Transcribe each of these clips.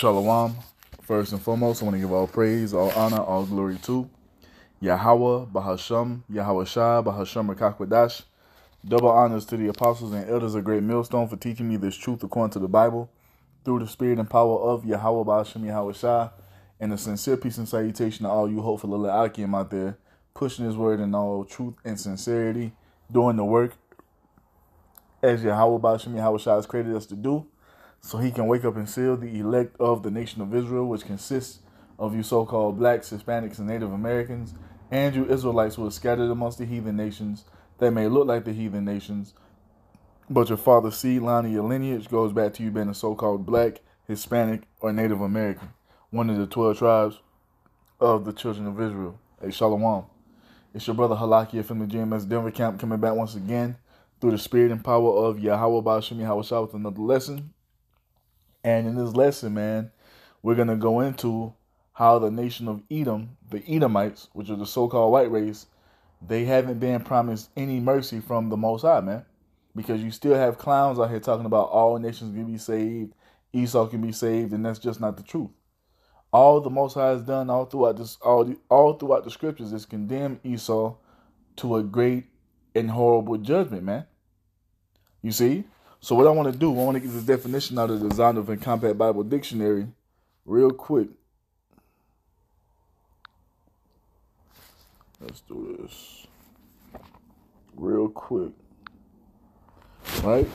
Shalom. First and foremost, I want to give all praise, all honor, all glory to Yahweh, Bahasham, Yahweh Shai, Bahasham Rakakwadash. Double honors to the apostles and elders of Great Millstone for teaching me this truth according to the Bible through the spirit and power of Yahweh, Bahasham, Yahweh Shai. And a sincere peace and salutation to all you hopeful little Akim out there, pushing his word in all truth and sincerity, doing the work as Yahweh, Bahasham, Yahweh Shai has created us to do, so he can wake up and seal the elect of the nation of Israel, which consists of you so-called blacks, Hispanics, and Native Americans, and you Israelites who are scattered amongst the heathen nations that may look like the heathen nations, but your father's seed line of your lineage goes back to you being a so-called black, Hispanic, or Native American, one of the 12 tribes of the children of Israel. Hey, Shalom. It's your brother Halakia from the GMS Denver camp coming back once again through the spirit and power of Yahweh Ba'ashim Yahweh Shah with another lesson. And in this lesson, man, we're going to go into how the nation of Edom, the Edomites, which are the so-called white race, they haven't been promised any mercy from the Most High, man. Because you still have clowns out here talking about all nations can be saved, Esau can be saved, and that's just not the truth. All the Most High has done all throughout the scriptures is condemn Esau to a great and horrible judgment, man. You see? So what I want to do, I want to get this definition out of the Zondervan and Compact Bible Dictionary real quick. Let's do this real quick. Right?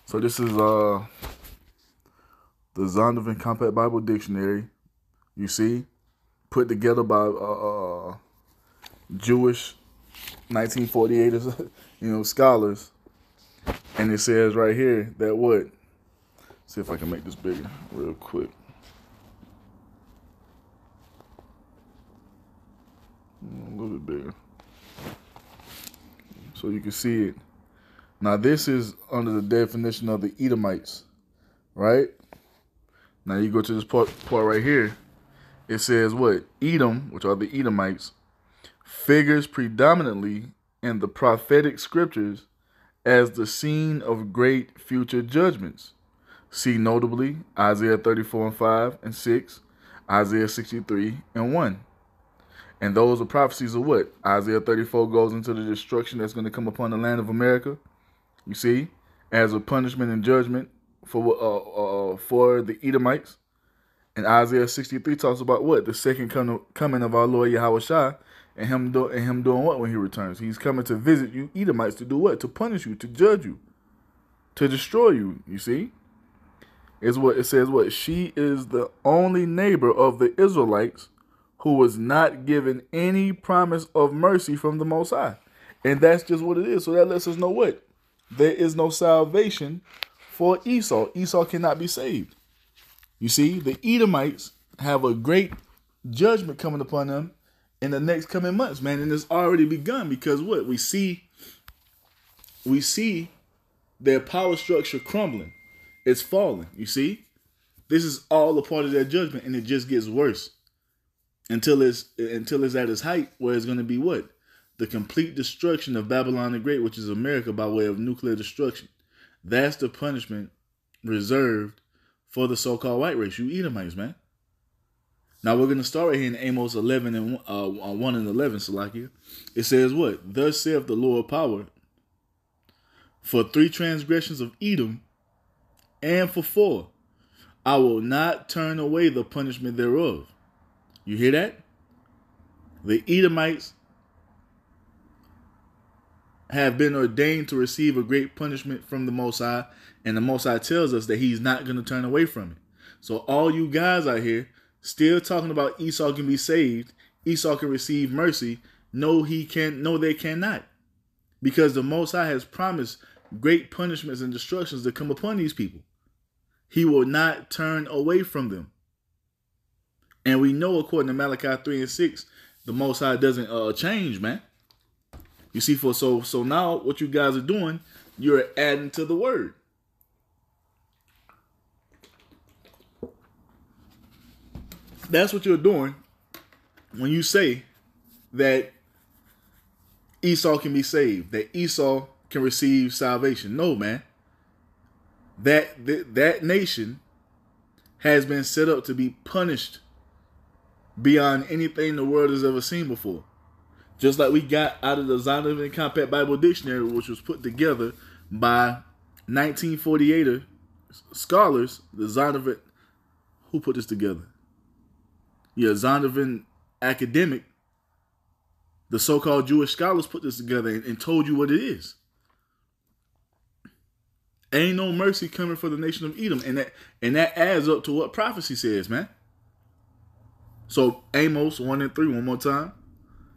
So this is the Zondervan and Compact Bible Dictionary. You see? Put together by Jewish 1948 scholars. And it says right here that what? See if I can make this bigger real quick. A little bit bigger. So you can see it. Now this is under the definition of the Edomites. Right? Now you go to this part right here. It says what? Edom, which are the Edomites, figures predominantly in the prophetic scriptures as the scene of great future judgments. See notably Isaiah 34 and 5 and 6, Isaiah 63 and 1. And those are prophecies of what? Isaiah 34 goes into the destruction that's going to come upon the land of America, you see, as a punishment and judgment for the Edomites. And Isaiah 63 talks about what? The second coming of our Lord Yahweh Shai, and him doing what when he returns? He's coming to visit you Edomites to do what? To punish you, to judge you, to destroy you. You see? Is what it says what? She is the only neighbor of the Israelites who was not given any promise of mercy from the Most High. And that's just what it is. So that lets us know what? There is no salvation for Esau. Esau cannot be saved. You see, the Edomites have a great judgment coming upon them in the next coming months, man. And it's already begun because what? We see their power structure crumbling. It's falling, you see? This is all a part of their judgment, and it just gets worse until it's at its height, where it's going to be what? The complete destruction of Babylon the Great, which is America, by way of nuclear destruction. That's the punishment reserved for the so-called white race, you Edomites, man. Now we're going to start right here in Amos 11 and 1 and 11, Salakia. It says what? Thus saith the Lord power, for 3 transgressions of Edom, and for 4, I will not turn away the punishment thereof. You hear that? The Edomites have been ordained to receive a great punishment from the Most High, and the Most High tells us that he's not going to turn away from it. So all you guys out here still talking about Esau can be saved, Esau can receive mercy, no, he can't. No, they cannot. Because the Most High has promised great punishments and destructions to come upon these people. He will not turn away from them. And we know, according to Malachi 3 and 6, the Most High doesn't change, man. You see, so now what you guys are doing, you're adding to the word. That's what you're doing when you say that Esau can be saved, that Esau can receive salvation. No, man. That nation has been set up to be punished beyond anything the world has ever seen before. Just like we got out of the Zondervan Compact Bible Dictionary, which was put together by 1948 scholars, the Zondervan, who put this together? Yeah, Zondervan academic, the so-called Jewish scholars put this together and told you what it is. Ain't no mercy coming for the nation of Edom. And that adds up to what prophecy says, man. So Amos 1 and 3, one more time.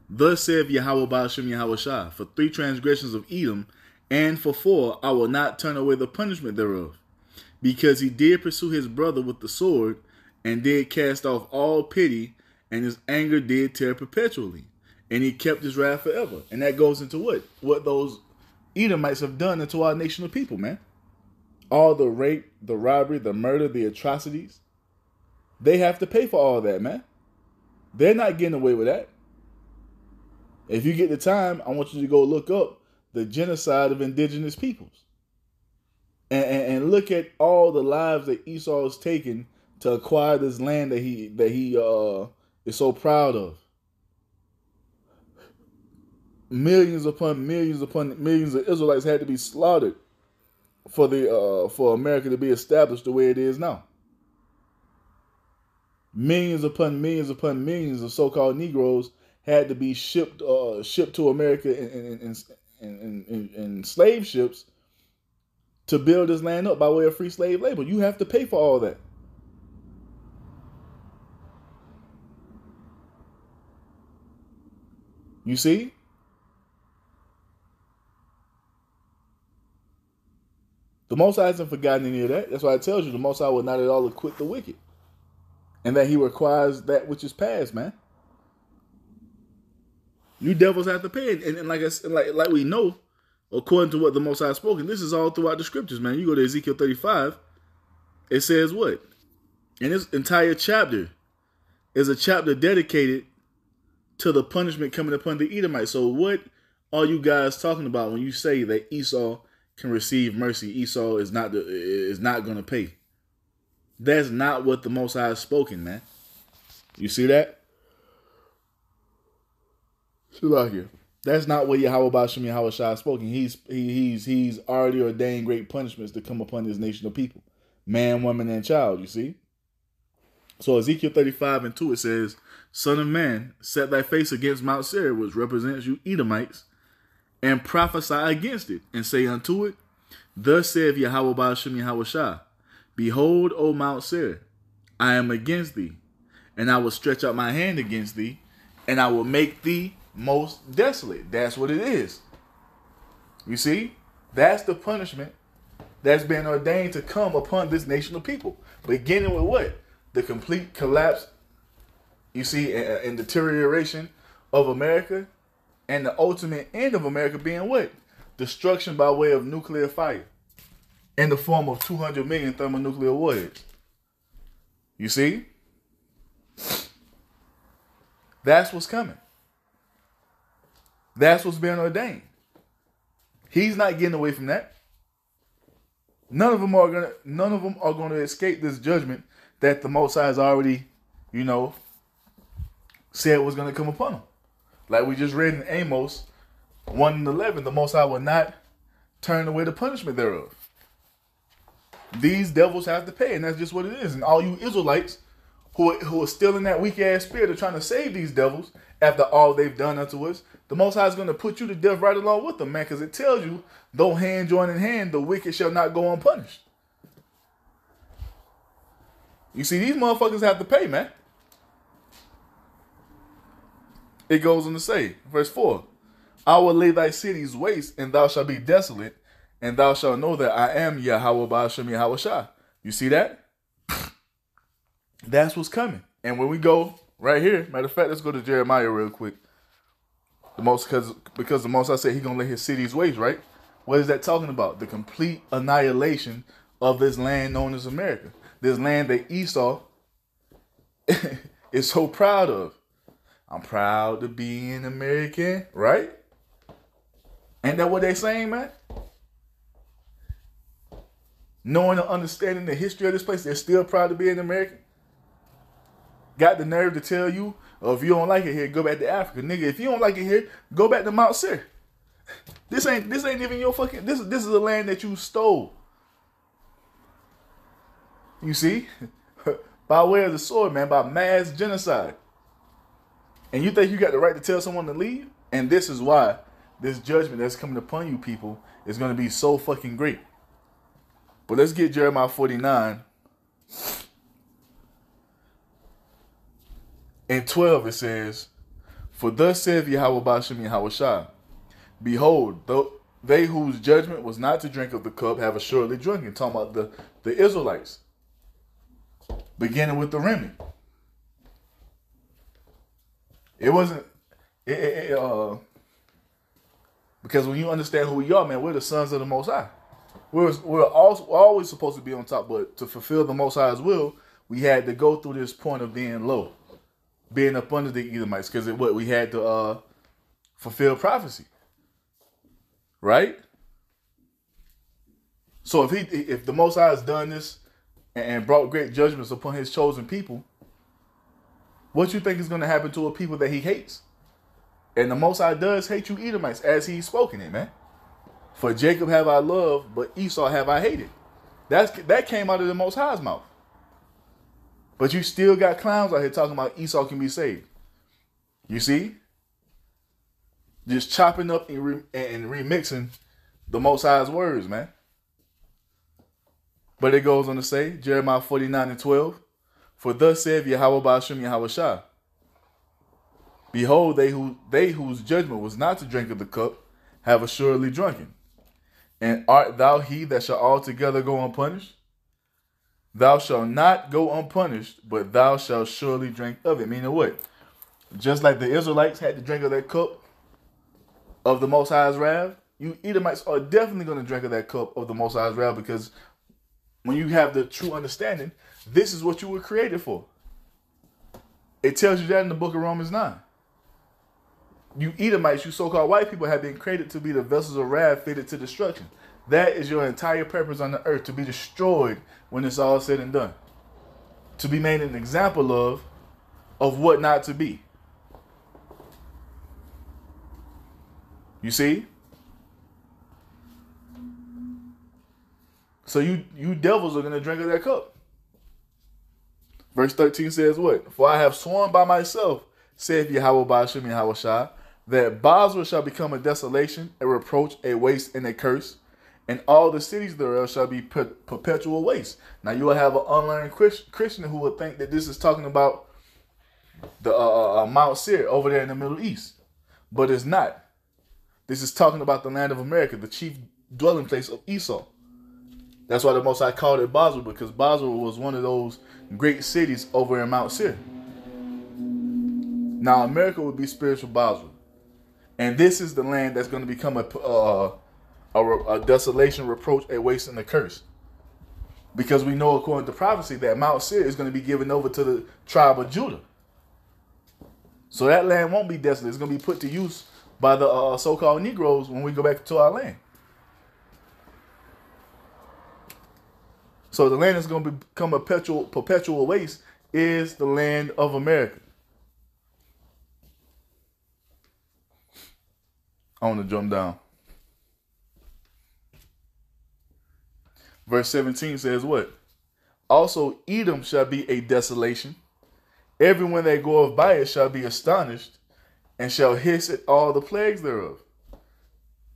Thus saith Yahweh Ba'ashem Yahweh Shah, for 3 transgressions of Edom, and for 4 I will not turn away the punishment thereof, because he did pursue his brother with the sword, and did cast off all pity, and his anger did tear perpetually, and he kept his wrath forever. And that goes into what those Edomites have done into our nation of people, man. All the rape, the robbery, the murder, the atrocities. They have to pay for all that, man. They're not getting away with that. If you get the time, I want you to go look up the genocide of indigenous peoples. And look at all the lives that Esau has taken to acquire this land that he is so proud of. Millions upon millions of Israelites had to be slaughtered for America to be established the way it is now. Millions upon millions of so-called Negroes had to be shipped to America in slave ships to build this land up by way of free slave labor. You have to pay for all that. You see? The Most High hasn't forgotten any of that. That's why it tells you the Most High will not at all acquit the wicked. And that he requires that which is past, man. You devils have to pay. And like I said, like we know, according to what the Most High has spoken, this is all throughout the scriptures, man. You go to Ezekiel 35, it says what? And this entire chapter is a chapter dedicated to the punishment coming upon the Edomites. So what are you guys talking about when you say that Esau can receive mercy? Esau is not going to pay. That's not what the Most High has spoken, man. You see that? That's not what Yahweh Ba'ashem Yahweh Shah has spoken. He's already ordained great punishments to come upon this nation of people. Man, woman, and child, you see? So Ezekiel 35 and 2, it says, Son of man, set thy face against Mount Seir, which represents you Edomites, and prophesy against it, and say unto it, Thus saith Yahweh Ba'ashem Yahweh Shah, Behold, O Mount Seir, I am against thee, and I will stretch out my hand against thee, and I will make thee most desolate. That's what it is. You see? That's the punishment that's been ordained to come upon this nation of people. Beginning with what? The complete collapse, you see, and deterioration of America, and the ultimate end of America being what? Destruction by way of nuclear fire in the form of 200 million thermonuclear warheads. You see? That's what's coming. That's what's been ordained. He's not getting away from that. None of them are going to escape this judgment that the Most High has already, said was going to come upon them. Like we just read in Amos 1 and 11, the Most High will not turn away the punishment thereof. These devils have to pay, and that's just what it is. And all you Israelites who are still in that weak ass spirit of trying to save these devils after all they've done unto us, the Most High is going to put you to death right along with them, man, because it tells you, though hand join in hand, the wicked shall not go unpunished. You see, these motherfuckers have to pay, man. It goes on to say, verse 4, I will lay thy cities waste, and thou shalt be desolate, and thou shalt know that I am Yahweh Ba'ashem Yahweh Shah. You see that? That's what's coming. And when we go right here, matter of fact, let's go to Jeremiah real quick. Because the Most High said he's going to lay his cities waste, right? What is that talking about? The complete annihilation of this land known as America. This land that Esau is so proud of. I'm proud to be an American, right? Ain't that what they saying, man? knowing and understanding the history of this place, they're still proud to be an American. Got the nerve to tell you, oh, if you don't like it here, go back to Africa. Nigga, if you don't like it here, go back to Mount Seir. This ain't even your fucking, this is a land that you stole. You see? By way of the sword, man, by mass genocide. And you think you got the right to tell someone to leave? And this is why this judgment that's coming upon you people is going to be so fucking great. But let's get Jeremiah 49. In 12 it says, for thus saith Yahweh Ba'ashem Yahweh Shai, behold, they whose judgment was not to drink of the cup have assuredly drunken. Talking about the Israelites. Beginning with the remnant. It wasn't, because when you understand who we are, man, we're the sons of the Most High. We're always supposed to be on top, but to fulfill the Most High's will, we had to go through this point of being low. Being up under the Edomites, because we had to fulfill prophecy, right? So if the Most High has done this and brought great judgments upon His chosen people, what you think is going to happen to a people that He hates? And the Most High does hate you Edomites, as He's spoken it, man. For Jacob have I loved, but Esau have I hated. That came out of the Most High's mouth. But you still got clowns out here talking about Esau can be saved. You see? Just chopping up and remixing the Most High's words, man. But it goes on to say, Jeremiah 49 and 12, for thus saith Yahweh Ba'ashem Yahweh Shai, behold, they whose judgment was not to drink of the cup have assuredly drunken. And art thou he that shall altogether go unpunished? Thou shalt not go unpunished, but thou shalt surely drink of it. Meaning what? Just like the Israelites had to drink of that cup of the Most High's wrath, you Edomites are definitely going to drink of that cup of the Most High's wrath, because when you have the true understanding, this is what you were created for. It tells you that in the book of Romans 9. You Edomites, you so-called white people, have been created to be the vessels of wrath fitted to destruction. That is your entire purpose on the earth, to be destroyed when it's all said and done. To be made an example of what not to be. You see? So you devils are going to drink of that cup. Verse 13 says what? For I have sworn by myself, saith Yahweh Ba'ashem Yahweh Shai, that Basra shall become a desolation, a reproach, a waste, and a curse, and all the cities thereof shall be perpetual waste. Now you will have an unlearned Christian who will think that this is talking about the Mount Seir over there in the Middle East. But it's not. This is talking about the land of America, the chief dwelling place of Esau. That's why the Most High called it Basra, because Basra was one of those great cities over in Mount Seir. Now America would be spiritual Basra. And this is the land that's going to become a desolation, reproach, a waste, and a curse. Because we know, according to prophecy, that Mount Seir is going to be given over to the tribe of Judah. So that land won't be desolate. It's going to be put to use by the so-called Negroes when we go back to our land. So the land that's going to become a perpetual waste is the land of America. I want to jump down. Verse 17 says what? Also Edom shall be a desolation. Everyone that goeth by it shall be astonished, and shall hiss at all the plagues thereof.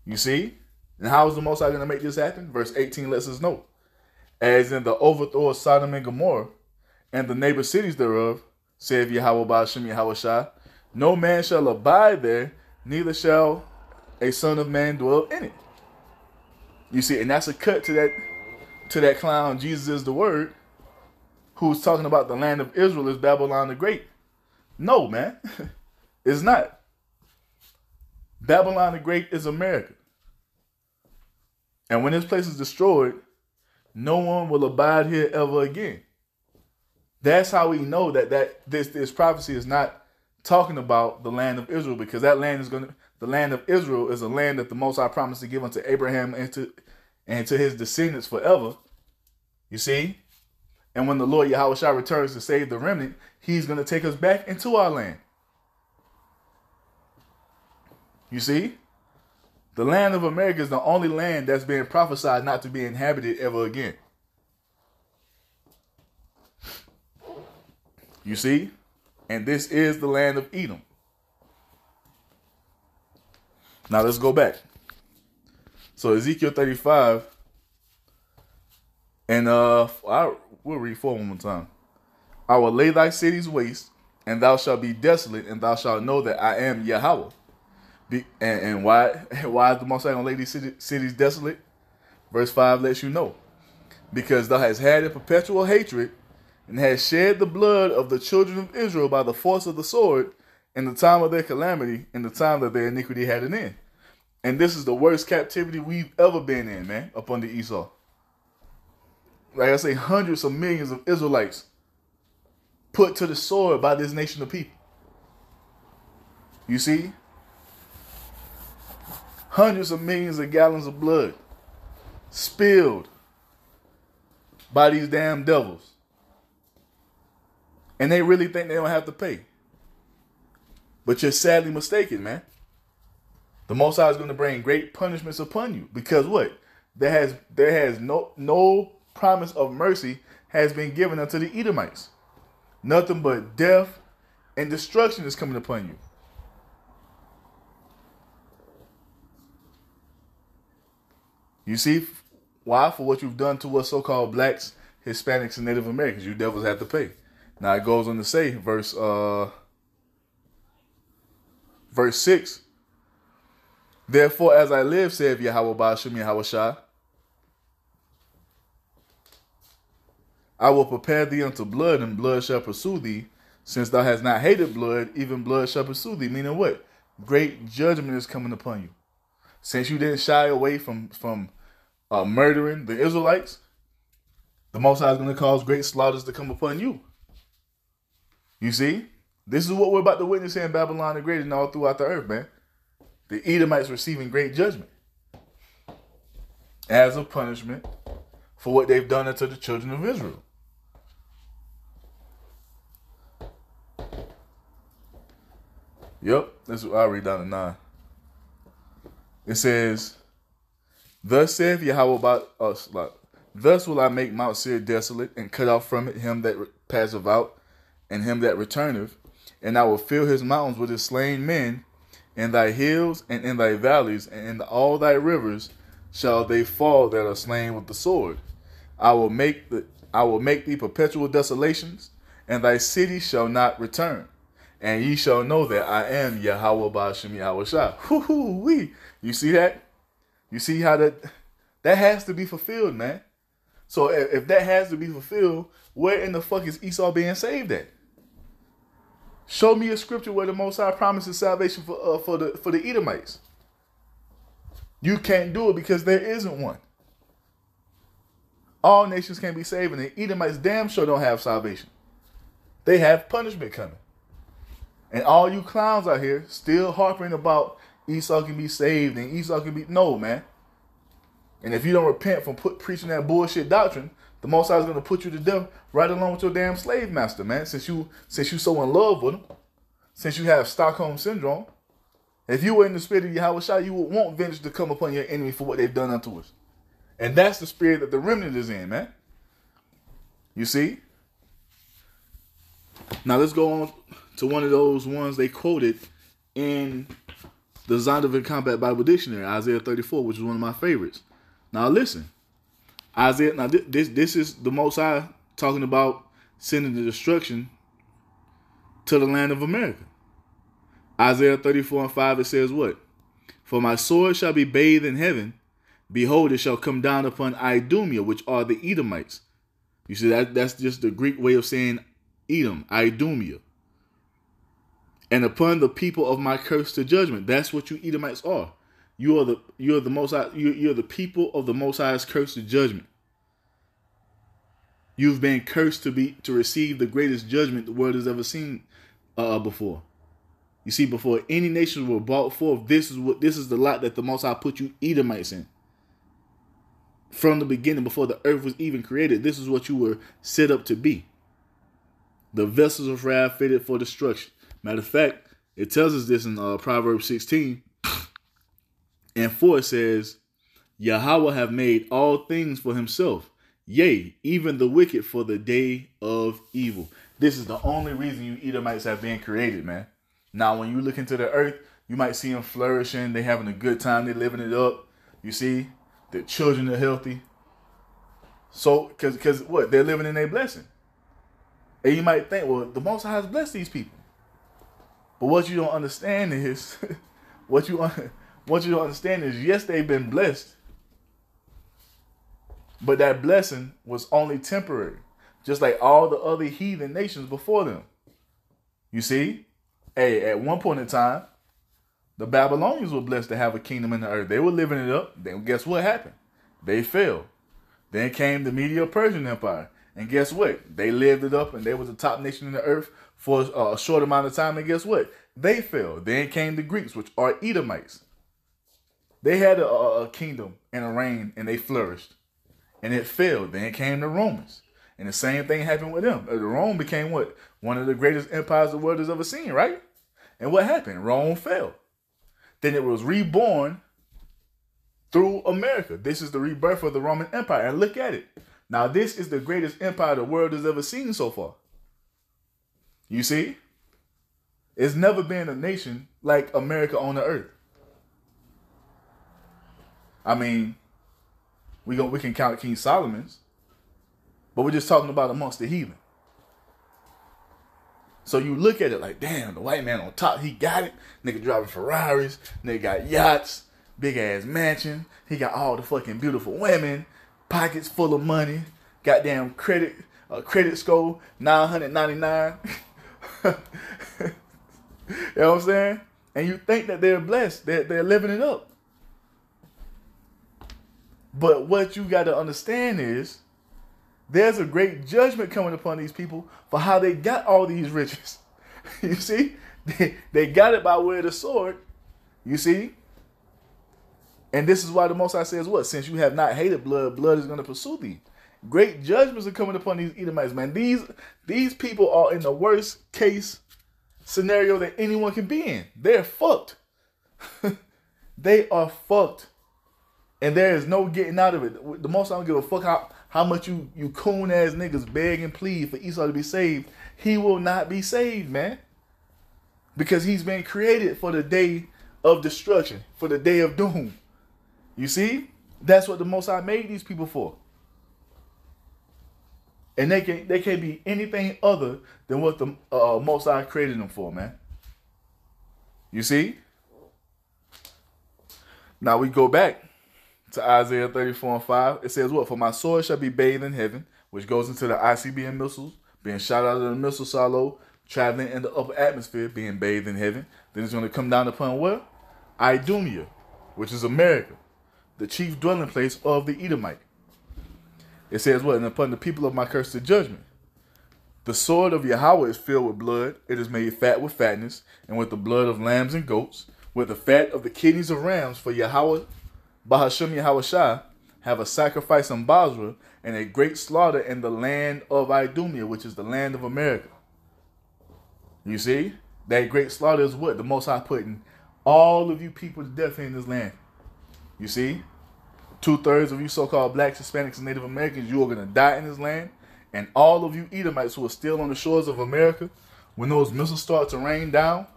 You see? And how is the Most High going to make this happen? Verse 18 lets us know. As in the overthrow of Sodom and Gomorrah, and the neighbor cities thereof, saith Yahweh Ba'ashem Yahweh Shai, no man shall abide there, neither shall a son of man dwell in it. You see, and that's a cut to that clown, Jesus is the word, who's talking about the land of Israel is Babylon the Great. No, man. It's not. Babylon the Great is America. And when this place is destroyed, no one will abide here ever again. That's how we know that this prophecy is not talking about the land of Israel, because that land is the land of Israel is a land that the Most High promised to give unto Abraham and to his descendants forever. You see? And when the Lord Yahweh returns to save the remnant, he's going to take us back into our land. You see? The land of America is the only land that's been prophesied not to be inhabited ever again. You see? And this is the land of Edom. Now let's go back. So Ezekiel 35, and we'll read 4 one more time. I will lay thy cities waste, and thou shalt be desolate, and thou shalt know that I am Yahweh. And why is the Most High going to lay these cities desolate? Verse 5 lets you know. Because thou hast had a perpetual hatred, and hast shed the blood of the children of Israel by the force of the sword in the time of their calamity, in the time that their iniquity had an end. And this is the worst captivity we've ever been in, man, up under Esau. Like I say, hundreds of millions of Israelites put to the sword by this nation of people. You see? Hundreds of millions of gallons of blood spilled by these damn devils. And they really think they don't have to pay. But you're sadly mistaken, man. The Most High is going to bring great punishments upon you. Because what? There has no promise of mercy has been given unto the Edomites. Nothing but death and destruction is coming upon you. You see why? For what you've done to us so-called blacks, Hispanics, and Native Americans. You devils have to pay. Now it goes on to say, verse 6. Therefore, as I live, saith Yahweh Ba'ashem Yahweh Shai, I will prepare thee unto blood, and blood shall pursue thee. Since thou hast not hated blood, even blood shall pursue thee. Meaning what? Great judgment is coming upon you. Since you didn't shy away from murdering the Israelites, the Most High is going to cause great slaughters to come upon you. You see? This is what we're about to witness here in Babylon the Great and all throughout the earth, man. The Edomites receiving great judgment as a punishment for what they've done unto the children of Israel. Yep, that's what I'll read down to 9. It says, Thus saith Yahweh about us, thus will I make Mount Seir desolate, and cut off from it him that passeth out, and him that returneth, and I will fill his mountains with his slain men, in thy hills and in thy valleys, and in all thy rivers shall they fall that are slain with the sword. I will make thee perpetual desolations, and thy city shall not return. And ye shall know that I am Yahweh Ba'ashem Yahweh Shai. Wee. You see that? You see how that has to be fulfilled, man. So if that has to be fulfilled, where in the fuck is Esau being saved at? Show me a scripture where the Most High promises salvation for the Edomites. You can't do it because there isn't one. All nations can be saved, and the Edomites damn sure don't have salvation. They have punishment coming. And all you clowns out here still harping about Esau can be saved and Esau can be... No, man. And if you don't repent from preaching that bullshit doctrine, the Most High is going to put you to death right along with your damn slave master, man. Since you so in love with him, since you have Stockholm Syndrome, if you were in the spirit of Yahweh Shai, you would want vengeance to come upon your enemy for what they've done unto us. And that's the spirit that the remnant is in, man. You see? Now let's go on to one of those ones they quoted in the Zondervan Combat Bible Dictionary, Isaiah 34, which is one of my favorites. Now listen, Isaiah. Now this is the Most High talking about sending the destruction to the land of America. Isaiah 34:5, it says what? For my sword shall be bathed in heaven. Behold, it shall come down upon Idumea, which are the Edomites. You see, that's just the Greek way of saying Edom, Idumea. And upon the people of my curse to judgment. That's what you Edomites are. You are the Most High. You're the people of the Most High's curse to judgment. You've been cursed to receive the greatest judgment the world has ever seen before. You see, before any nations were brought forth, this is the lot that the Most High put you Edomites in. From the beginning, before the earth was even created, this is what you were set up to be. The vessels of wrath fitted for destruction. Matter of fact, it tells us this in Proverbs 16 and 4. It says, Yahweh have made all things for himself, yea, even the wicked for the day of evil. This is the only reason you Edomites have been created, man. Now, when you look into the earth, you might see them flourishing. They having a good time. They living it up. You see, their children are healthy. So, because what? They're living in a blessing. And you might think, well, the Most High has blessed these people. But what you don't understand is, what you don't understand is, yes, they've been blessed. But that blessing was only temporary. Just like all the other heathen nations before them. You see? Hey, at one point in time, the Babylonians were blessed to have a kingdom in the earth. They were living it up. Then guess what happened? They fell. Then came the Medo-Persian Empire. And guess what? They lived it up and they were the top nation in the earth for a short amount of time. And guess what? They fell. Then came the Greeks, which are Edomites. They had a kingdom and a reign and they flourished. And it failed. Then came the Romans. And the same thing happened with them. Rome became what? One of the greatest empires the world has ever seen, right? And what happened? Rome fell. Then it was reborn through America. This is the rebirth of the Roman Empire. And look at it. Now, this is the greatest empire the world has ever seen so far. You see? It's never been a nation like America on the earth. I mean, we can count King Solomon's. But we're just talking about amongst the heathen. So you look at it like, damn, the white man on top, he got it. Nigga driving Ferraris. Nigga got yachts. Big ass mansion. He got all the fucking beautiful women. Pockets full of money. Goddamn credit score, 999. You know what I'm saying? And you think that they're blessed. They're living it up. But what you got to understand is, there's a great judgment coming upon these people for how they got all these riches. You see? They got it by way of the sword. You see? And this is why the Most High says what? Since you have not hated blood, blood is going to pursue thee. Great judgments are coming upon these Edomites, man. These people are in the worst case scenario that anyone can be in. They're fucked. They are fucked. And there is no getting out of it. The Most High don't give a fuck how much you coon ass niggas beg and plead for Esau to be saved. He will not be saved, man. Because he's been created for the day of destruction, for the day of doom. You see? That's what the Most High made these people for. And they can't be anything other than what the Most High created them for, man. You see? Now we go back to Isaiah 34:5. It says what? For my sword shall be bathed in heaven, which goes into the ICBM missiles, being shot out of the missile silo, traveling in the upper atmosphere, being bathed in heaven. Then it's going to come down upon where? Idumea, which is America, the chief dwelling place of the Edomite. It says what? And upon the people of my cursed judgment. The sword of Yahweh is filled with blood. It is made fat with fatness, and with the blood of lambs and goats, with the fat of the kidneys of rams, for Yahweh, Bahashem Yahweh Shai, have a sacrifice in Basra, and a great slaughter in the land of Idumea, which is the land of America. You see? That great slaughter is what? The Most High putting all of you people to death in this land. You see? 2/3 of you so-called blacks, Hispanics, and Native Americans, you are going to die in this land. And all of you Edomites who are still on the shores of America, when those missiles start to rain down,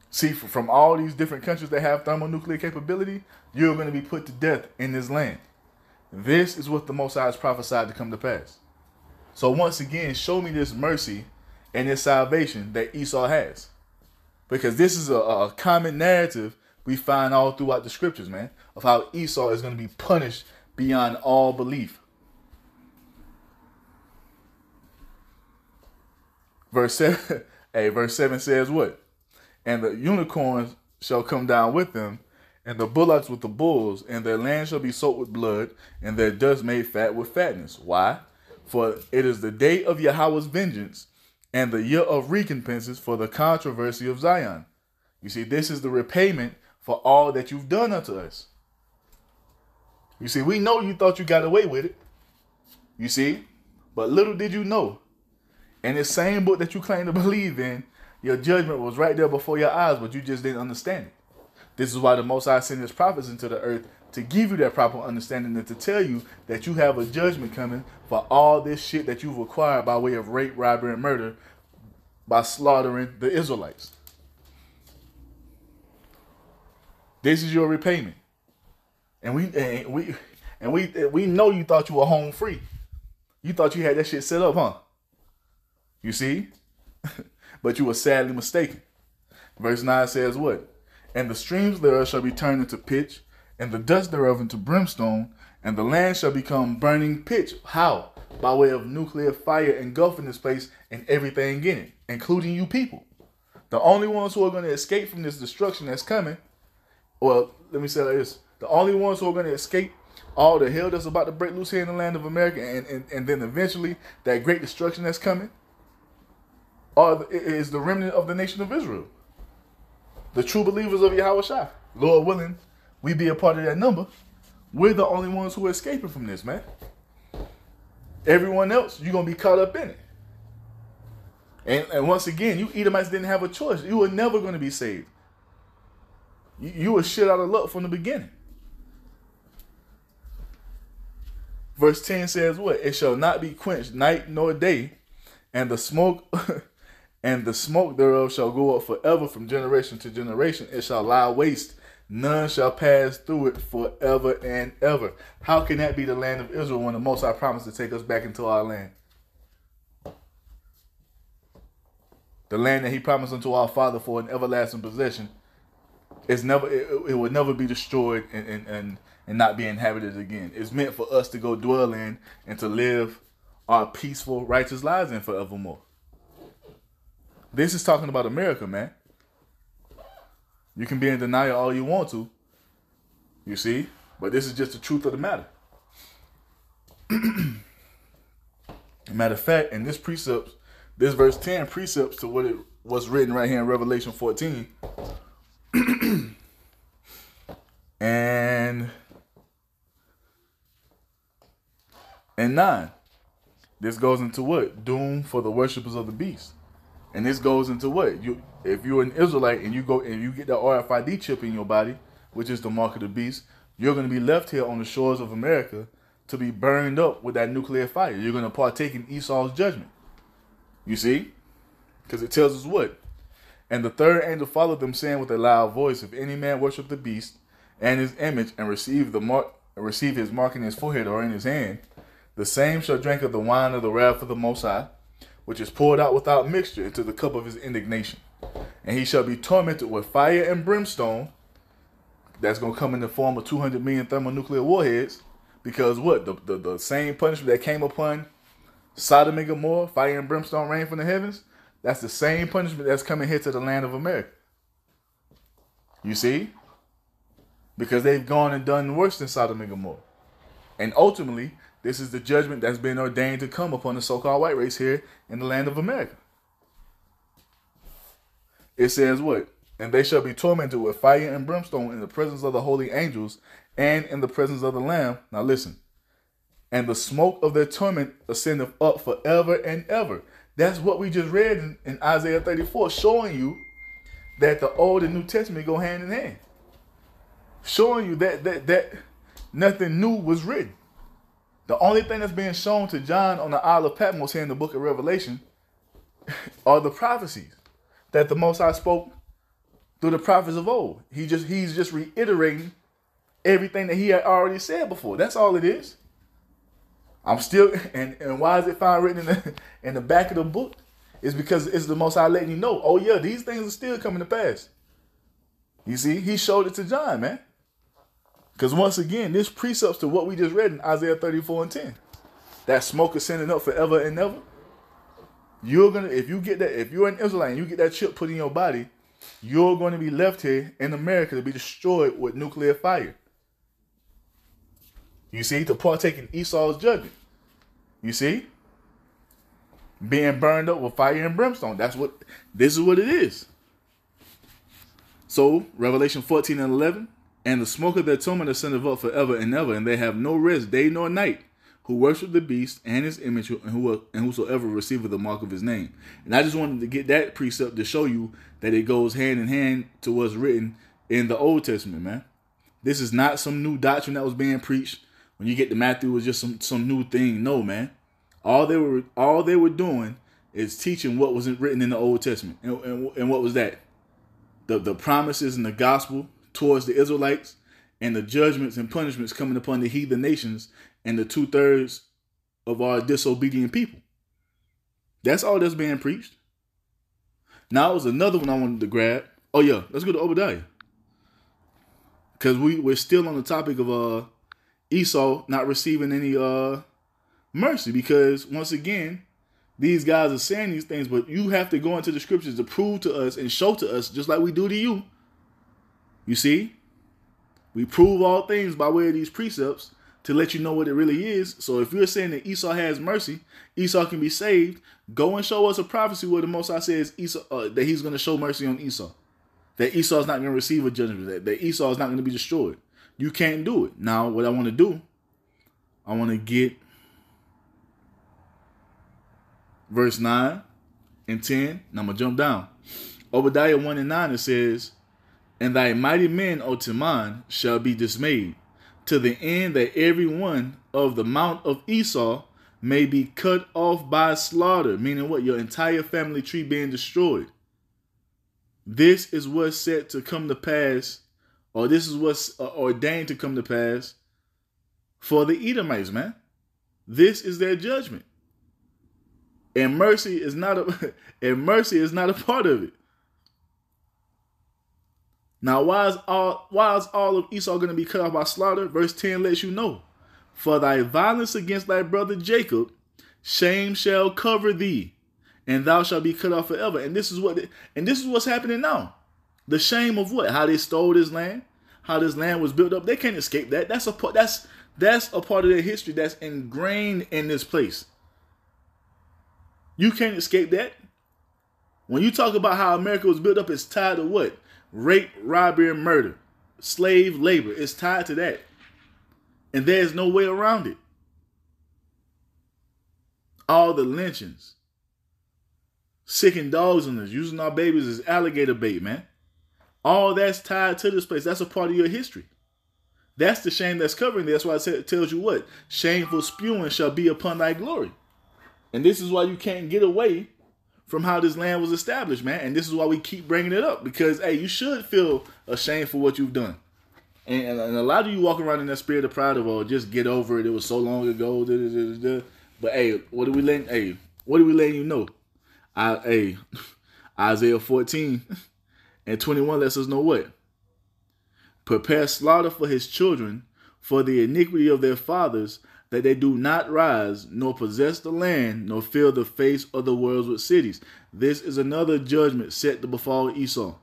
see, from all these different countries that have thermonuclear capability, you're going to be put to death in this land. This is what the Most High has prophesied to come to pass. So once again, show me this mercy and this salvation that Esau has. Because this is a common narrative we find all throughout the scriptures, man, of how Esau is going to be punished beyond all belief. Verse 7 says what? And the unicorns shall come down with them, and the bullocks with the bulls, and their land shall be soaked with blood, and their dust made fat with fatness. Why? For it is the day of Yahweh's vengeance, and the year of recompenses for the controversy of Zion. You see, this is the repayment for all that you've done unto us. You see, we know you thought you got away with it. You see? But little did you know. In this same book that you claim to believe in, your judgment was right there before your eyes, but you just didn't understand it. This is why the Most High sent his prophets into the earth to give you that proper understanding and to tell you that you have a judgment coming for all this shit that you've acquired by way of rape, robbery, and murder by slaughtering the Israelites. This is your repayment. And we know you thought you were home free. You thought you had that shit set up, huh? You see? But you were sadly mistaken. Verse 9 says what? And the streams thereof shall be turned into pitch, and the dust thereof into brimstone, and the land shall become burning pitch. How? By way of nuclear fire engulfing this place and everything in it, including you people. The only ones who are going to escape from this destruction that's coming, well, let me say like this. The only ones who are going to escape all the hell that's about to break loose here in the land of America and then eventually that great destruction that's coming is the remnant of the nation of Israel. The true believers of Yahweh Shai. Lord willing, we be a part of that number. We're the only ones who are escaping from this, man. Everyone else, you're going to be caught up in it. And once again, you Edomites didn't have a choice. You were never going to be saved. You were shit out of luck from the beginning. Verse 10 says what? It shall not be quenched night nor day, and the smoke and the smoke thereof shall go up forever from generation to generation. It shall lie waste. None shall pass through it forever and ever. How can that be the land of Israel when the Most High promised to take us back into our land? The land that he promised unto our father for an everlasting possession is never. It will never be destroyed and not be inhabited again. It's meant for us to go dwell in and to live our peaceful, righteous lives in forevermore. This is talking about America, man. You can be in denial all you want to, you see, but this is just the truth of the matter. Matter of fact, in this verse 10 precepts to what's written right here in Revelation 14 and 9. This goes into what? Doom for the worshipers of the beast. And this goes into what? If you're an Israelite and you go and you get the RFID chip in your body, which is the mark of the beast, you're going to be left here on the shores of America to be burned up with that nuclear fire. You're going to partake in Esau's judgment. You see? Because it tells us what? And the third angel followed them, saying with a loud voice, if any man worship the beast and his image and receive his mark in his forehead or in his hand, the same shall drink of the wine of the wrath of the Most High, which is poured out without mixture into the cup of his indignation. And he shall be tormented with fire and brimstone. That's going to come in the form of 200 million thermonuclear warheads. Because what? The same punishment that came upon Sodom and Gomorrah, fire and brimstone rain from the heavens, that's the same punishment that's coming here to the land of America. You see? Because they've gone and done worse than Sodom and Gomorrah. And ultimately, this is the judgment that's been ordained to come upon the so-called white race here in the land of America. It says what? And they shall be tormented with fire and brimstone in the presence of the holy angels and in the presence of the Lamb. Now listen. And the smoke of their torment ascendeth up forever and ever. That's what we just read in Isaiah 34, showing you that the Old and New Testament go hand in hand. Showing you that nothing new was written. The only thing that's being shown to John on the Isle of Patmos here in the book of Revelation are the prophecies that the Most High spoke through the prophets of old. He's just reiterating everything that he had already said before. That's all it is. I'm still, and why is it found written in the back of the book? It's because it's the Most High letting you know, oh yeah, these things are still coming to pass. You see, he showed it to John, man. Because once again, this precepts to what we just read in Isaiah 34 and 10. That smoke is sending up forever and ever. If you're an Israelite and you get that chip put in your body, you're going to be left here in America to be destroyed with nuclear fire. You see, to partake in Esau's judgment. You see? Being burned up with fire and brimstone. This is what it is. So, Revelation 14 and 11. And the smoke of their torment ascendeth up forever and ever, and they have no rest day nor night, who worship the beast and his image, and whosoever receiveth the mark of his name. And I just wanted to get that precept to show you that it goes hand in hand to what's written in the Old Testament, man. This is not some new doctrine that was being preached. When you get to Matthew, it was just some new thing. No, man. All they were doing is teaching what wasn't written in the Old Testament. And what was that? The promises and the gospel towards the Israelites, and the judgments and punishments coming upon the heathen nations and the 2/3 of our disobedient people. That's all that's being preached. Now, it was another one I wanted to grab. Oh, yeah. Let's go to Obadiah. Because we're still on the topic of Esau not receiving any mercy. Because, once again, these guys are saying these things, but you have to go into the scriptures to prove to us and show to us, just like we do to you. You see? We prove all things by way of these precepts to let you know what it really is. So if you're saying that Esau has mercy, Esau can be saved, go and show us a prophecy where the Most High says Esau, that he's going to show mercy on Esau. That Esau is not going to receive a judgment. That Esau is not going to be destroyed. You can't do it. Now, what I want to do, I want to get verse 9 and 10, and I'm going to jump down. Obadiah 1 and 9, it says, and thy mighty men, O Teman, shall be dismayed, to the end that every one of the mount of Esau may be cut off by slaughter. Meaning what? Your entire family tree being destroyed. This is what's set to come to pass, or this is what's ordained to come to pass for the Edomites, man. This is their judgment. And mercy is not a part of it. Now, why is all of Esau going to be cut off by slaughter? Verse 10 lets you know. For thy violence against thy brother Jacob, shame shall cover thee, and thou shalt be cut off forever. And this is what's happening now. The shame of what? How they stole this land, how this land was built up. They can't escape that. That's a part of their history that's ingrained in this place. You can't escape that. When you talk about how America was built up, it's tied to what? Rape, robbery, and murder. Slave labor. It's tied to that. And there's no way around it. All the lynchings. Sicking dogs on us. Using our babies as alligator bait, man. All that's tied to this place. That's a part of your history. That's the shame that's covering. That's why it tells you what? Shameful spewing shall be upon thy glory. And this is why you can't get away from how this land was established, man. And this is why we keep bringing it up. Because, hey, you should feel ashamed for what you've done. And a lot of you walk around in that spirit of pride of, oh, just get over it. It was so long ago. But, hey, what are we letting you know? Isaiah 14 and 21 lets us know what? Prepare slaughter for his children, for the iniquity of their fathers, that they do not rise, nor possess the land, nor fill the face of the world with cities. This is another judgment set to befall Esau.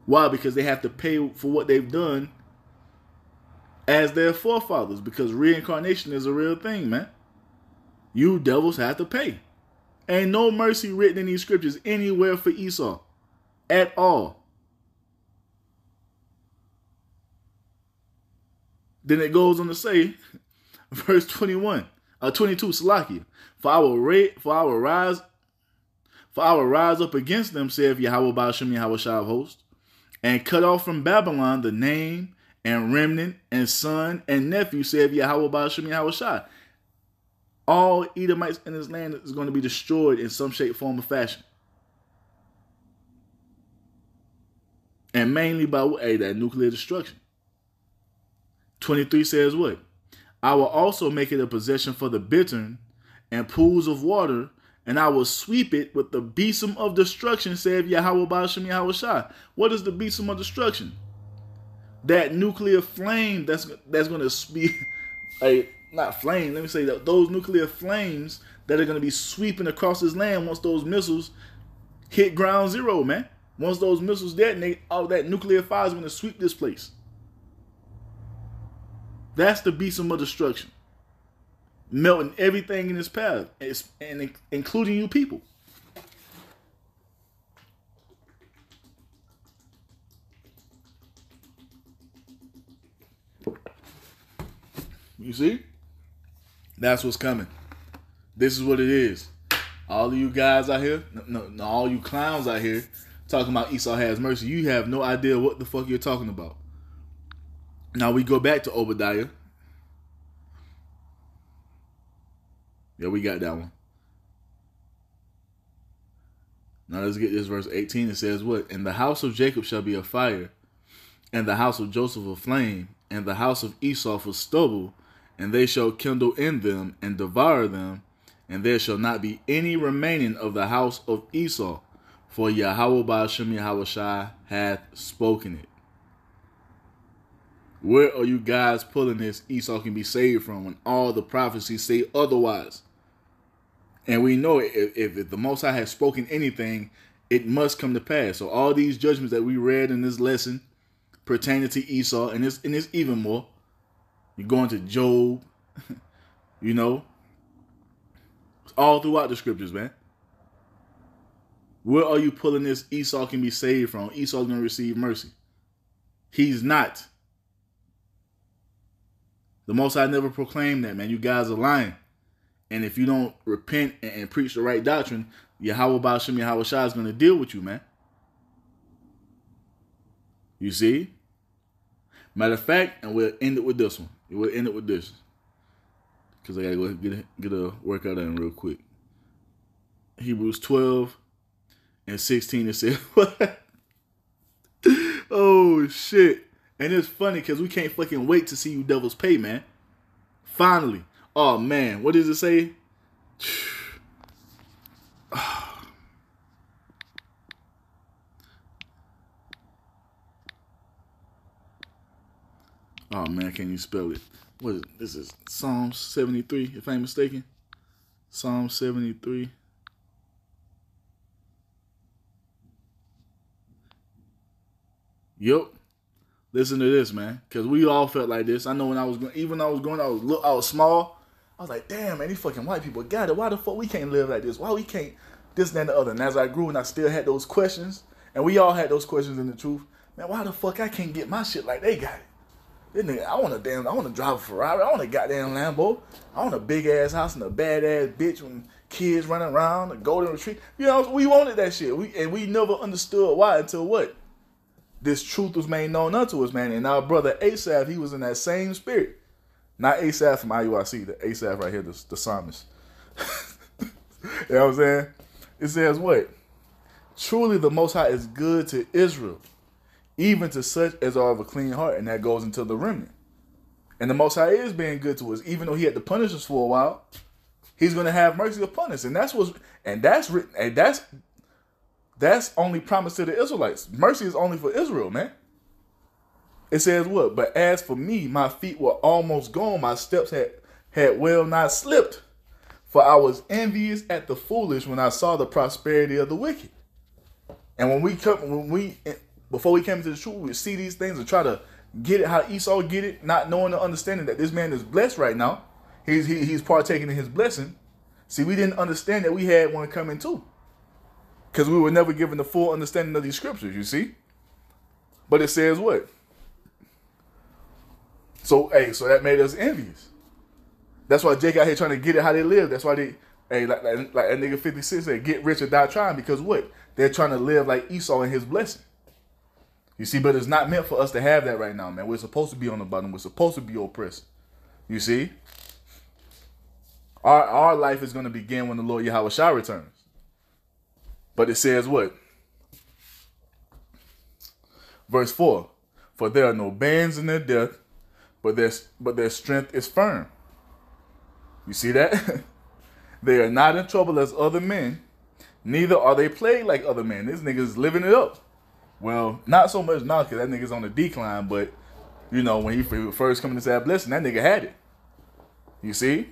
Why? Because they have to pay for what they've done as their forefathers. Because reincarnation is a real thing, man. You devils have to pay. Ain't no mercy written in these scriptures anywhere for Esau. At all. Then it goes on to say, verse 22, Salakia, for I will rise up against them, saith Yahweh Ba'ashem Yahweh Shah of hosts, and cut off from Babylon the name and remnant and son and nephew, saith Yahweh Ba'ashem Yahweh Shah. All Edomites in this land is going to be destroyed in some shape, form, or fashion. And mainly by that nuclear destruction. 23 says what? I will also make it a possession for the bittern and pools of water, and I will sweep it with the besom of destruction, saith Yahweh Ba'ashem Yahweh Shah. What is the besom of destruction? That nuclear flame that's going to be not flame. Let me say that those nuclear flames that are going to be sweeping across this land once those missiles hit ground zero, man. Once those missiles detonate, all that nuclear fire is going to sweep this place. That's the besom of destruction. Melting everything in its path, and including you people. You see? That's what's coming. This is what it is. All of you guys out here, no, all you clowns out here talking about Esau has mercy. You have no idea what the fuck you're talking about. Now we go back to Obadiah. Yeah, we got that one. Now let's get this verse 18. It says what? And the house of Jacob shall be a fire, and the house of Joseph a flame, and the house of Esau for stubble, and they shall kindle in them and devour them, and there shall not be any remaining of the house of Esau, for Yahweh Ba'ashem Yahweh Shai hath spoken it. Where are you guys pulling this Esau can be saved from when all the prophecies say otherwise? And we know if the Most High has spoken anything, it must come to pass. So all these judgments that we read in this lesson pertaining to Esau, and it's even more. You're going to Job, you know, all throughout the scriptures, man. Where are you pulling this Esau can be saved from? Esau's going to receive mercy. He's not. The Most High never proclaimed that, man. You guys are lying. And if you don't repent and preach the right doctrine, Yahweh Ba'ashem Yahweh Shai is going to deal with you, man. You see? Matter of fact, and we'll end it with this one. We'll end it with this. Because I got to go get a workout in real quick. Hebrews 12 and 16, it says, what? Oh, shit. And it's funny because we can't fucking wait to see you devils pay, man. Finally. Oh, man. What does it say? Oh, man. Can you spell it? What is it? This is Psalm 73, if I ain't mistaken. Psalm 73. Yep. Listen to this, man. Because we all felt like this. I know when I was going, even when I was small. I was like, damn, man, these fucking white people got it. Why the fuck we can't live like this? Why we can't this, that, and the other? And as I grew and I still had those questions, and we all had those questions in the truth, man, why the fuck I can't get my shit like they got it? This nigga, I want to drive a Ferrari. I want a goddamn Lambo. I want a big-ass house and a bad-ass bitch with kids running around, a golden retriever. You know, we wanted that shit. We never understood why until what? This truth was made known unto us, man. And our brother Asaph, he was in that same spirit. Not Asaph from IUIC, the Asaph right here, the psalmist. You know what I'm saying? It says what? Truly the Most High is good to Israel, even to such as are of a clean heart, and that goes into the remnant. And the Most High is being good to us, even though he had to punish us for a while. He's going to have mercy upon us, and that's written, and that's only promised to the Israelites. Mercy is only for Israel, man. It says what? But as for me, my feet were almost gone. My steps had well nigh slipped. For I was envious at the foolish when I saw the prosperity of the wicked. And before we came into the truth, we would see these things and try to get it how Esau get it, not knowing the understanding that this man is blessed right now. He's partaking in his blessing. See, we didn't understand that we had one coming too. Because we were never given the full understanding of these scriptures, you see? But it says what? So that made us envious. That's why Jake out here trying to get it how they live. That's why like that nigga 56 said, get rich or die trying. Because what? They're trying to live like Esau in his blessing. You see, but it's not meant for us to have that right now, man. We're supposed to be on the bottom. We're supposed to be oppressed. You see? Our life is going to begin when the Lord Yahweh Shai returns. But it says what? Verse 4. For there are no bands in their death, but their strength is firm. You see that? They are not in trouble as other men, neither are they plagued like other men. This nigga's living it up. Well, not so much now because that nigga's on the decline, but, you know, when he first come into that blessing, that nigga had it. You see?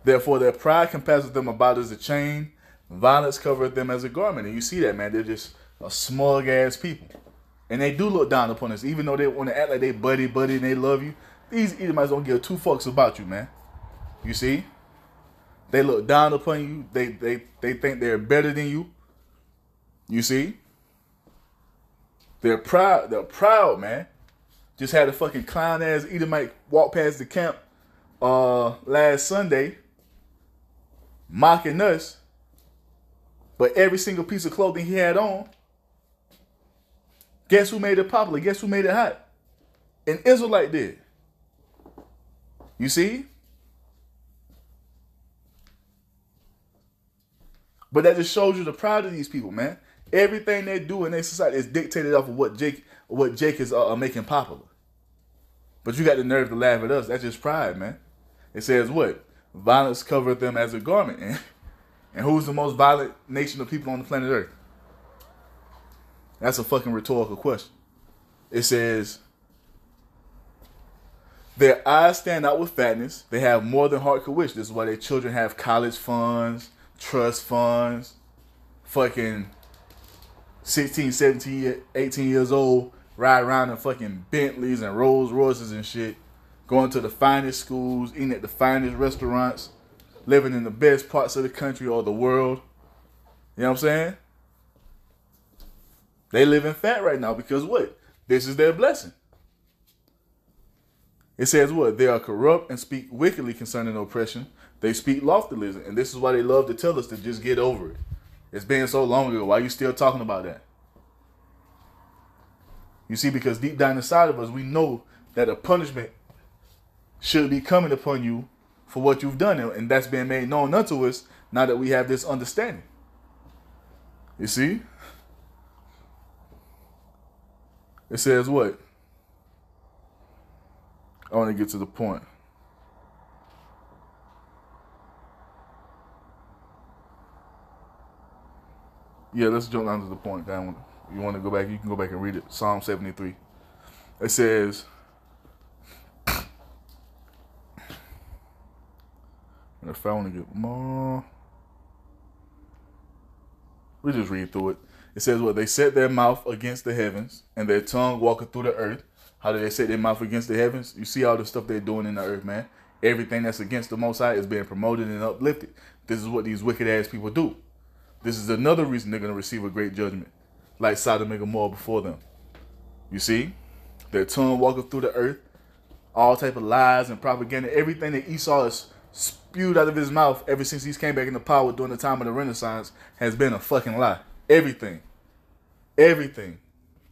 Therefore, their pride compasseth them about as a chain, violence covereth them as a garment. And you see that, man. They're just a smug-ass people. And they do look down upon us, even though they want to act like they buddy, and they love you. These Edomites don't give two fucks about you, man. You see? They look down upon you. They think they're better than you. You see? They're proud. They're proud, man. just had a fucking clown ass Edomite walk past the camp last Sunday, mocking us. But every single piece of clothing he had on, guess who made it popular? Guess who made it hot? An Israelite did. You see? But that just shows you the pride of these people, man. Everything they do in their society is dictated off of what Jake is making popular. But you got the nerve to laugh at us. That's just pride, man. It says what? Violence covereth them as a garment. And who's the most violent nation of people on the planet Earth? That's a fucking rhetorical question. It says, their eyes stand out with fatness. They have more than heart could wish. This is why their children have college funds, trust funds, fucking 16, 17, 18 years old, ride around in fucking Bentleys and Rolls Royces and shit, going to the finest schools, eating at the finest restaurants, living in the best parts of the country or the world. You know what I'm saying? They live in fat right now because what? This is their blessing. It says what? They are corrupt and speak wickedly concerning oppression. They speak loftily. And this is why they love to tell us to just get over it. It's been so long ago. Why are you still talking about that? You see, because deep down inside of us, we know that a punishment should be coming upon you for what you've done. And that's been made known unto us now that we have this understanding. You see? It says what? I want to get to the point. Yeah, let's jump down to the point. You want to go back? You can go back and read it. Psalm 73. It says, if I want to get more, we just read through it. It says what? They set their mouth against the heavens, and their tongue walketh through the earth. How do they set their mouth against the heavens? You see all the stuff they're doing in the earth, man. Everything that's against the Most High is being promoted and uplifted. This is what these wicked ass people do. This is another reason they're going to receive a great judgment, like Sodom and Gomorrah before them. You see? Their tongue walketh through the earth. All type of lies and propaganda. Everything that Esau has spewed out of his mouth ever since he's came back into power during the time of the Renaissance has been a fucking lie. Everything. Everything.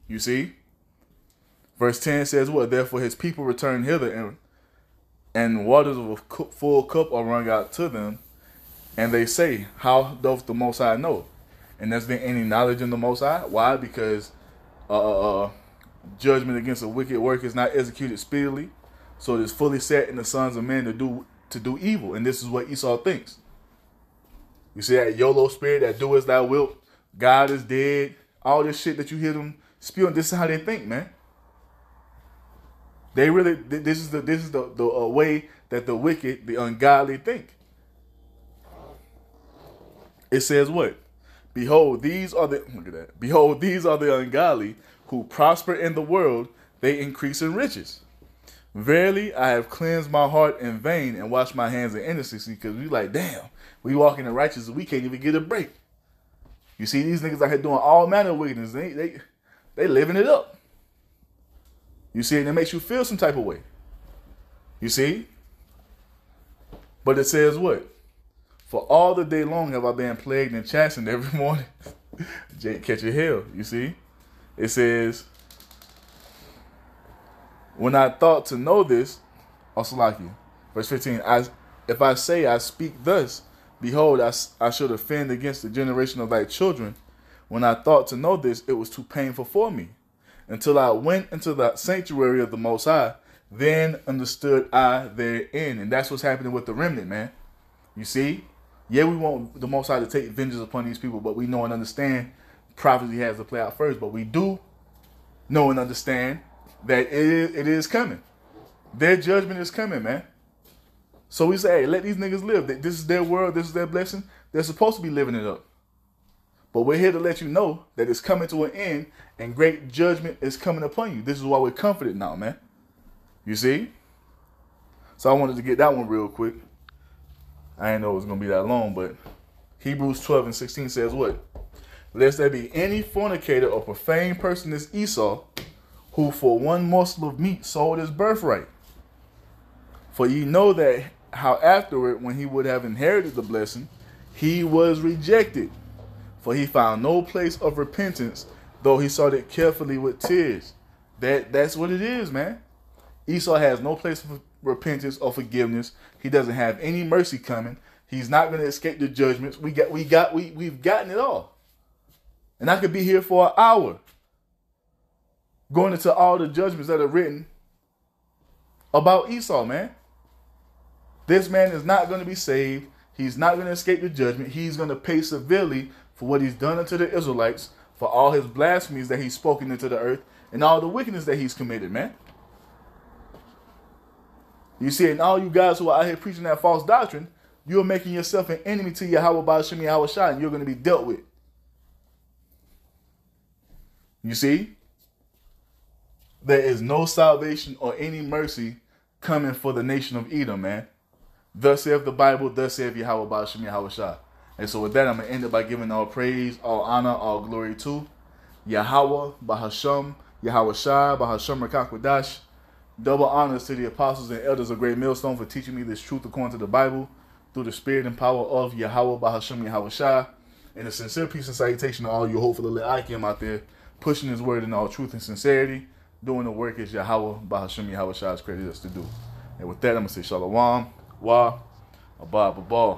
You see? Verse 10 says what? Therefore his people return hither, and waters of a full cup are wrung out to them. And they say, how doth the Most High know? And there's been any knowledge in the Most High? Why? Because judgment against a wicked work is not executed speedily. So it is fully set in the sons of men to do evil. And this is what Esau thinks. You see that YOLO spirit, that do as thou wilt, God is dead, all this shit that you hear them spewing, this is how they think, man. They really, this is the way that the wicked, the ungodly think. It says what? Behold, these are the, look at that. Behold, these are the ungodly who prosper in the world, they increase in riches. Verily, I have cleansed my heart in vain and washed my hands in innocency, because we like, damn, we walking in righteousness, we can't even get a break. You see, these niggas out here doing all manner of wickedness. They living it up. You see, and it makes you feel some type of way. You see? But it says what? For all the day long have I been plagued and chastened every morning. Catch your hell, you see? It says, when I thought to know this, also like you. Verse 15, if I say I speak thus, behold, I should offend against the generation of thy children. When I thought to know this, it was too painful for me. Until I went into the sanctuary of the Most High, then understood I therein. And that's what's happening with the remnant, man. You see? Yeah, we want the Most High to take vengeance upon these people, but we know and understand prophecy has to play out first. But we do know and understand that it is coming. Their judgment is coming, man. So we say, hey, let these niggas live. This is their world. This is their blessing. They're supposed to be living it up. But we're here to let you know that it's coming to an end and great judgment is coming upon you. This is why we're comforted now, man. You see? So I wanted to get that one real quick. I didn't know it was going to be that long, but Hebrews 12 and 16 says what? Lest there be any fornicator or profane person as Esau, who for one morsel of meat sold his birthright. For ye know that how afterward, when he would have inherited the blessing, he was rejected. For he found no place of repentance, though he sought it carefully with tears. That's what it is, man. Esau has no place of repentance or forgiveness. He doesn't have any mercy coming. He's not going to escape the judgments. We've gotten it all. And I could be here for an hour going into all the judgments that are written about Esau, man. This man is not going to be saved. He's not going to escape the judgment. He's going to pay severely for what he's done unto the Israelites, for all his blasphemies that he's spoken into the earth, and all the wickedness that he's committed, man. You see, and all you guys who are out here preaching that false doctrine, you're making yourself an enemy to Yahweh Ba'ashem Yahweh Shai, and you're going to be dealt with. You see? There is no salvation or any mercy coming for the nation of Edom, man. Thus saith the Bible, thus saith Yahweh Ba'ashem Yahweh Shai. And so with that, I'm going to end it by giving all praise, all honor, all glory to Yahweh Ba'ashem Yahweh Shai, Ba'ashem Rakakwadash. Double honors to the apostles and elders of Great Millstone for teaching me this truth according to the Bible through the spirit and power of Yahweh Ba'ashem Yahweh Shai. And a sincere peace and salutation to all you hopefully little Ikim out there, pushing his word in all truth and sincerity, doing the work as Yahweh Ba'ashem Yahweh Shai has created us to do. And with that, I'm going to say Shalom, Wa, Abba, Abba.